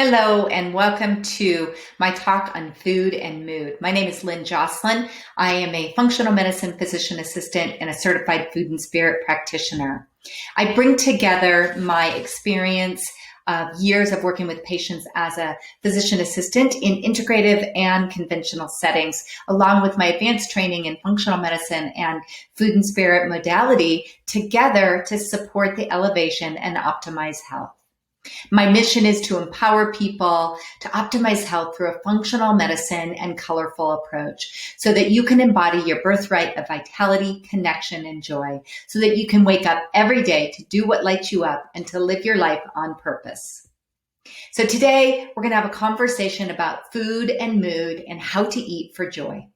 Hello and welcome to my talk on food and mood. My name is Lynn Jocelyn. I am a functional medicine physician assistant and a certified food and spirit practitioner. I bring together my experience of years of working with patients as a physician assistant in integrative and conventional settings, along with my advanced training in functional medicine and food and spirit modality together to support the elevation and optimize health. My mission is to empower people to optimize health through a functional medicine and colorful approach so that you can embody your birthright of vitality, connection, and joy so that you can wake up every day to do what lights you up and to live your life on purpose. So today we're going to have a conversation about food and mood and how to eat for joy.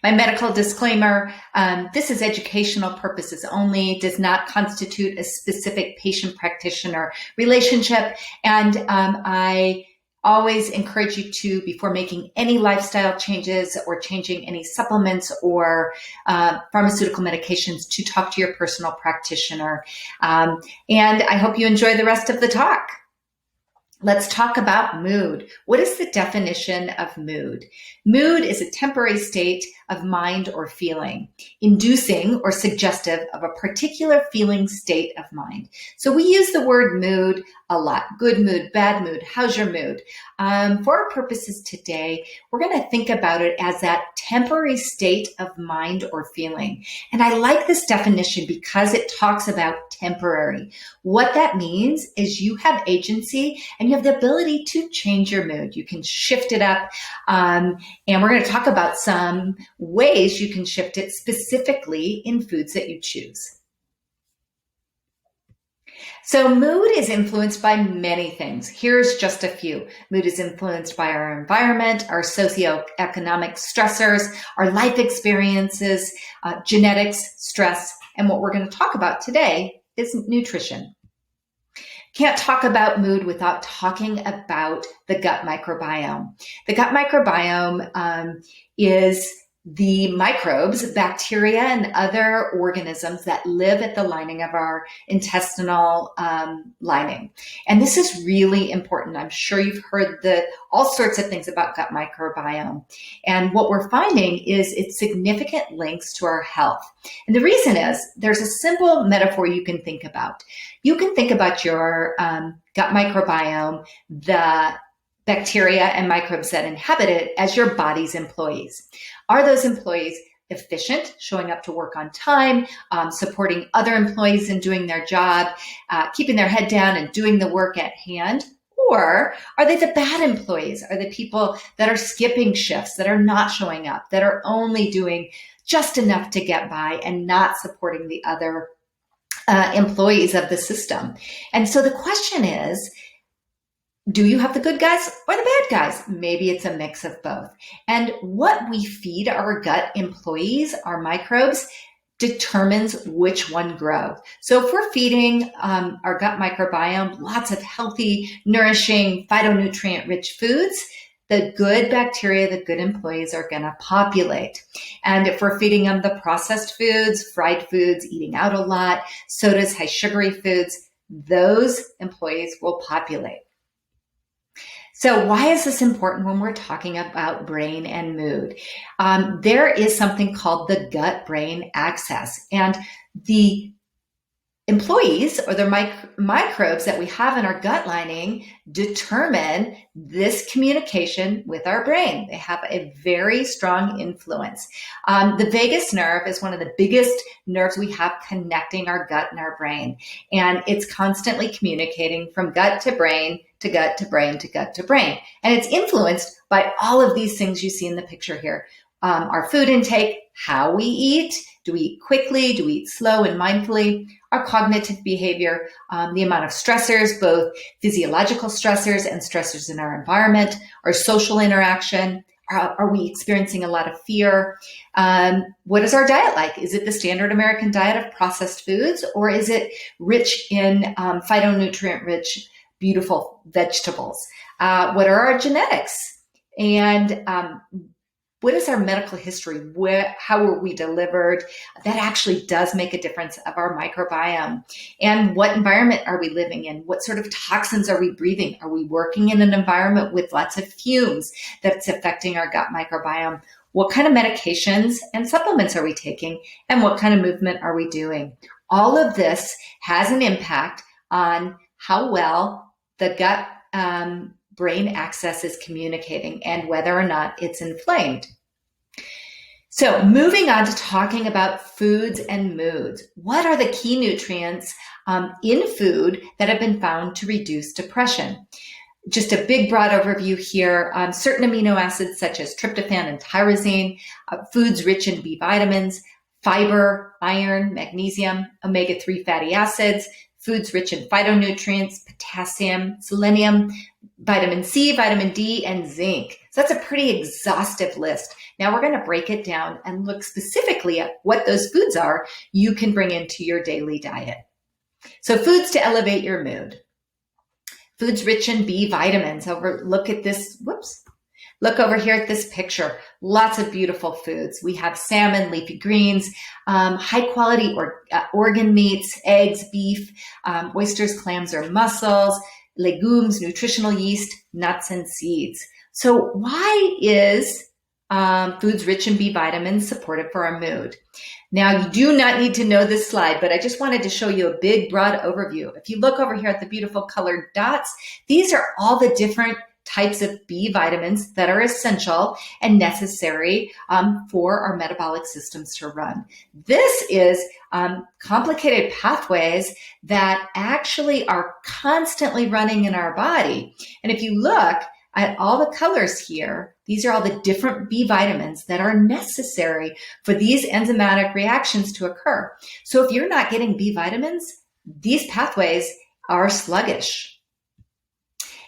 My medical disclaimer, this is educational purposes only, does not constitute a specific patient-practitioner relationship, and I always encourage you to, before making any lifestyle changes or changing any supplements or pharmaceutical medications, to talk to your personal practitioner. And I hope you enjoy the rest of the talk. Let's talk about mood. What is the definition of mood? Mood is a temporary state of mind or feeling, inducing or suggestive of a particular feeling state of mind. So we use the word mood a lot. Good mood, bad mood, how's your mood? For our purposes today, we're going to think about it as that temporary state of mind or feeling. And I like this definition because it talks about temporary. What that means is you have agency and you have the ability to change your mood. You can shift it up. And we're going to talk about some ways you can shift it specifically in foods that you choose. So mood is influenced by many things. Here's just a few. Mood is influenced by our environment, our socioeconomic stressors, our life experiences, genetics, stress, and what we're going to talk about today is nutrition. Can't talk about mood without talking about the gut microbiome. The gut microbiome is the microbes, bacteria, and other organisms that live at the lining of our intestinal lining. And this is really important. I'm sure you've heard all sorts of things about gut microbiome. And what we're finding is its significant links to our health. And the reason is there's a simple metaphor you can think about. You can think about your gut microbiome, the bacteria and microbes that inhabit it, as your body's employees. Are those employees efficient, showing up to work on time, supporting other employees in doing their job, keeping their head down and doing the work at hand? Or are they the bad employees? Are the people that are skipping shifts, that are not showing up, that are only doing just enough to get by and not supporting the other employees of the system? And so the question is, do you have the good guys or the bad guys? Maybe it's a mix of both. And what we feed our gut employees, our microbes, determines which one grow. So if we're feeding our gut microbiome lots of healthy, nourishing, phytonutrient-rich foods, the good bacteria, the good employees are going to populate. And if we're feeding them the processed foods, fried foods, eating out a lot, sodas, high sugary foods, those employees will populate. So why is this important when we're talking about brain and mood? There is something called the gut-brain axis, and the employees or the microbes that we have in our gut lining determine this communication with our brain. They have a very strong influence. The vagus nerve is one of the biggest nerves we have connecting our gut and our brain. And it's constantly communicating from gut to brain to gut to brain to gut to brain. And it's influenced by all of these things you see in the picture here. Our food intake, how we eat, do we eat quickly, do we eat slow and mindfully, our cognitive behavior, the amount of stressors, both physiological stressors and stressors in our environment, our social interaction, are we experiencing a lot of fear? What is our diet like? Is it the standard American diet of processed foods, or is it rich in phytonutrient-rich, beautiful vegetables? What are our genetics? And what is our medical history? How were we delivered? That actually does make a difference of our microbiome. And what environment are we living in? What sort of toxins are we breathing? Are we working in an environment with lots of fumes that's affecting our gut microbiome? What kind of medications and supplements are we taking? And what kind of movement are we doing? All of this has an impact on how well the gut brain axis is communicating and whether or not it's inflamed. So moving on to talking about foods and moods. What are the key nutrients in food that have been found to reduce depression? Just a big broad overview here. Certain amino acids such as tryptophan and tyrosine, foods rich in B vitamins, fiber, iron, magnesium, omega-3 fatty acids, foods rich in phytonutrients, potassium, selenium, vitamin C, vitamin D, and zinc. So that's a pretty exhaustive list. Now we're going to break it down and look specifically at what those foods are you can bring into your daily diet. So foods to elevate your mood. Foods rich in B vitamins. Look over here at this picture. Lots of beautiful foods. We have salmon, leafy greens, high quality organ meats, eggs, beef, oysters, clams, or mussels, legumes, nutritional yeast, nuts, and seeds. So why is foods rich in B vitamins supportive for our mood? Now, you do not need to know this slide, but I just wanted to show you a big, broad overview. If you look over here at the beautiful colored dots, these are all the different types of B vitamins that are essential and necessary for our metabolic systems to run. This is complicated pathways that actually are constantly running in our body. And if you look at all the colors here, these are all the different B vitamins that are necessary for these enzymatic reactions to occur. So if you're not getting B vitamins, these pathways are sluggish.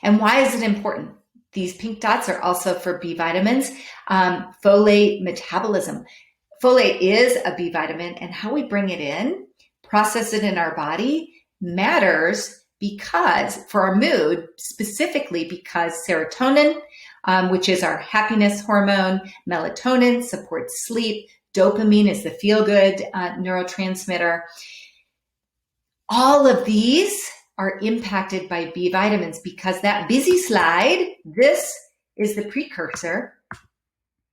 And why is it important? These pink dots are also for B vitamins. Folate metabolism. Folate is a B vitamin, and how we bring it in, process it in our body, matters because for our mood, specifically because serotonin, which is our happiness hormone, melatonin supports sleep, dopamine is the feel-good neurotransmitter. All of these are impacted by B vitamins because that busy slide, this is the precursor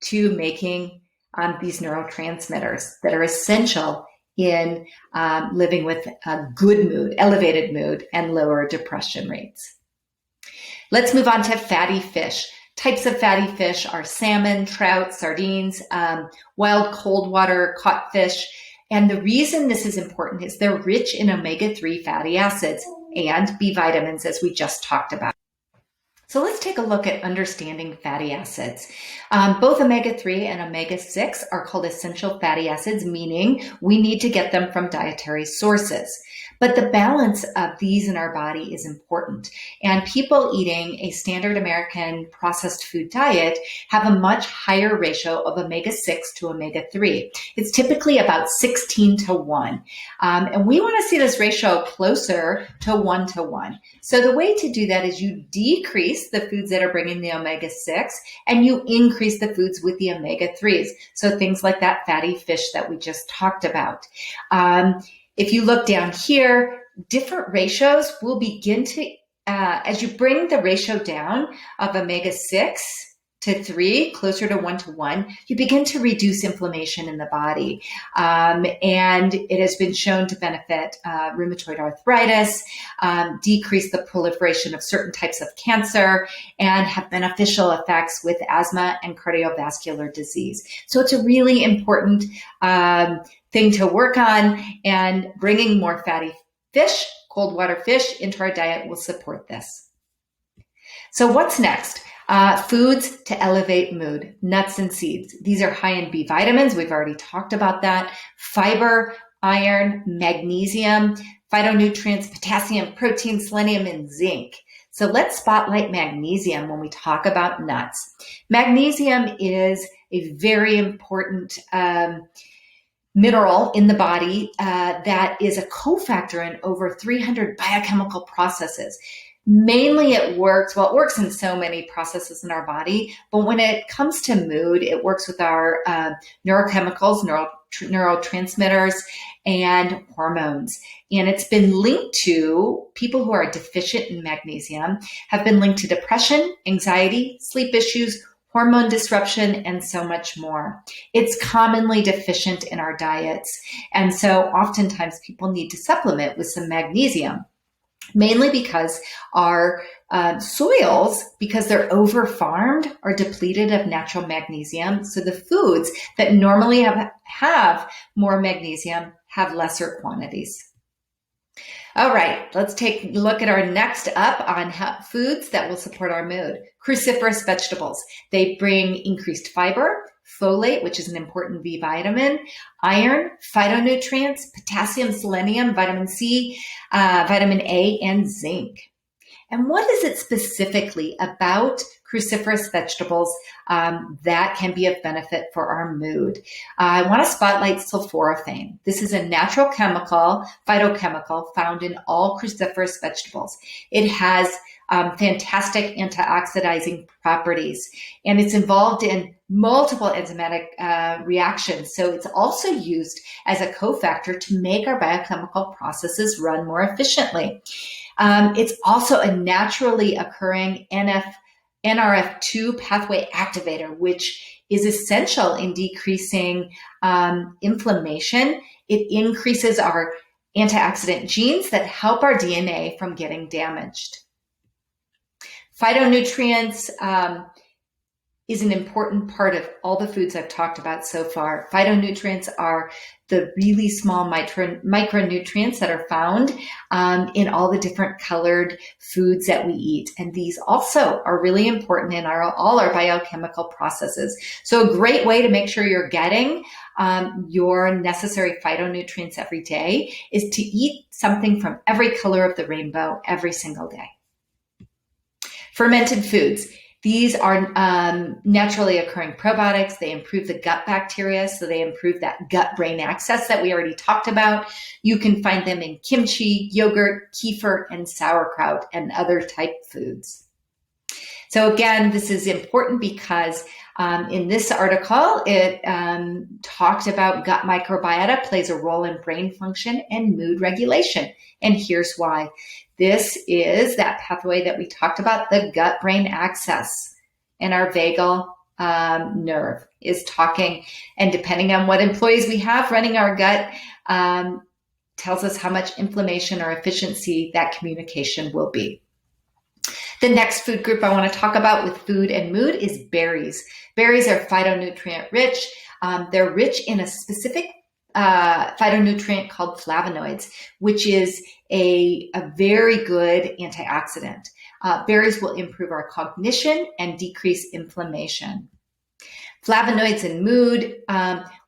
to making these neurotransmitters that are essential in living with a good mood, elevated mood, and lower depression rates. Let's move on to fatty fish. Types of fatty fish are salmon, trout, sardines, wild cold water caught fish. And the reason this is important is they're rich in omega-3 fatty acids and B vitamins, as we just talked about. So let's take a look at understanding fatty acids. Both omega-3 and omega-6 are called essential fatty acids, meaning we need to get them from dietary sources. But the balance of these in our body is important. And people eating a standard American processed food diet have a much higher ratio of omega-6 to omega-3. It's typically about 16 to 1. And we want to see this ratio closer to 1 to 1. So the way to do that is you decrease the foods that are bringing the omega-6 and you increase the foods with the omega-3s. So things like that fatty fish that we just talked about. If you look down here, different ratios will begin to, as you bring the ratio down of omega-6 to 3, closer to 1 to 1, you begin to reduce inflammation in the body. And it has been shown to benefit rheumatoid arthritis, decrease the proliferation of certain types of cancer, and have beneficial effects with asthma and cardiovascular disease. So it's a really important thing to work on, and bringing more fatty fish, cold water fish into our diet will support this. So what's next? Foods to elevate mood, nuts and seeds. These are high in B vitamins. We've already talked about that. Fiber, iron, magnesium, phytonutrients, potassium, protein, selenium, and zinc. So let's spotlight magnesium when we talk about nuts. Magnesium is a very important mineral in the body that is a cofactor in over 300 biochemical processes. Mainly it works, well, it works in so many processes in our body, but when it comes to mood, it works with our neurochemicals, neurotransmitters, and hormones. And it's been linked to people who are deficient in magnesium, have been linked to depression, anxiety, sleep issues, hormone disruption, and so much more. It's commonly deficient in our diets. And so oftentimes people need to supplement with some magnesium, mainly because our soils, because they're over farmed, are depleted of natural magnesium. So the foods that normally have more magnesium have lesser quantities. All right, let's take a look at our next up on foods that will support our mood. Cruciferous vegetables. They bring increased fiber, folate, which is an important B vitamin, iron, phytonutrients, potassium, selenium, vitamin C, vitamin A, and zinc. And what is it specifically about cruciferous vegetables that can be of benefit for our mood? I want to spotlight sulforaphane. This is a natural chemical, phytochemical, found in all cruciferous vegetables. It has fantastic antioxidizing properties, and it's involved in multiple enzymatic reactions. So it's also used as a cofactor to make our biochemical processes run more efficiently. It's also a naturally occurring NRF2 pathway activator, which is essential in decreasing inflammation. It increases our antioxidant genes that help our DNA from getting damaged. Phytonutrients is an important part of all the foods I've talked about so far. Phytonutrients are the really small micronutrients that are found in all the different colored foods that we eat. And these also are really important in all our biochemical processes. So a great way to make sure you're getting your necessary phytonutrients every day is to eat something from every color of the rainbow every single day. Fermented foods. These are naturally occurring probiotics. They improve the gut bacteria, so they improve that gut-brain axis that we already talked about. You can find them in kimchi, yogurt, kefir, and sauerkraut, and other type foods. So again, this is important because in this article, it talked about gut microbiota plays a role in brain function and mood regulation. And here's why. This is that pathway that we talked about, the gut-brain axis, and our vagal nerve is talking. And depending on what employees we have running our gut, tells us how much inflammation or efficiency that communication will be. The next food group I want to talk about with food and mood is berries. Berries are phytonutrient rich. They're rich in a specific phytonutrient called flavonoids, which is a very good antioxidant. Berries will improve our cognition and decrease inflammation. Flavonoids and mood.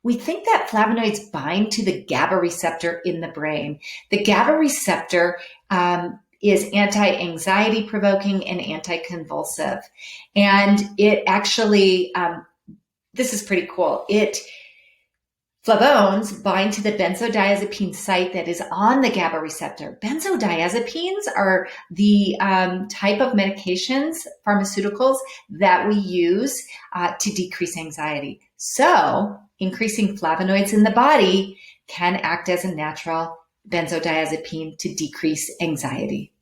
We think that flavonoids bind to the GABA receptor in the brain. The GABA receptor is anti-anxiety provoking and anti-convulsive. And it actually, this is pretty cool. Flavones bind to the benzodiazepine site that is on the GABA receptor. Benzodiazepines are the type of medications, pharmaceuticals, that we use to decrease anxiety. So increasing flavonoids in the body can act as a natural benzodiazepine to decrease anxiety.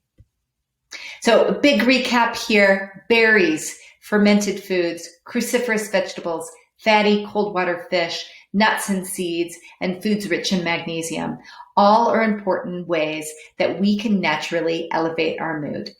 So a big recap here: berries, fermented foods, cruciferous vegetables, fatty cold water fish, nuts and seeds, and foods rich in magnesium. All are important ways that we can naturally elevate our mood.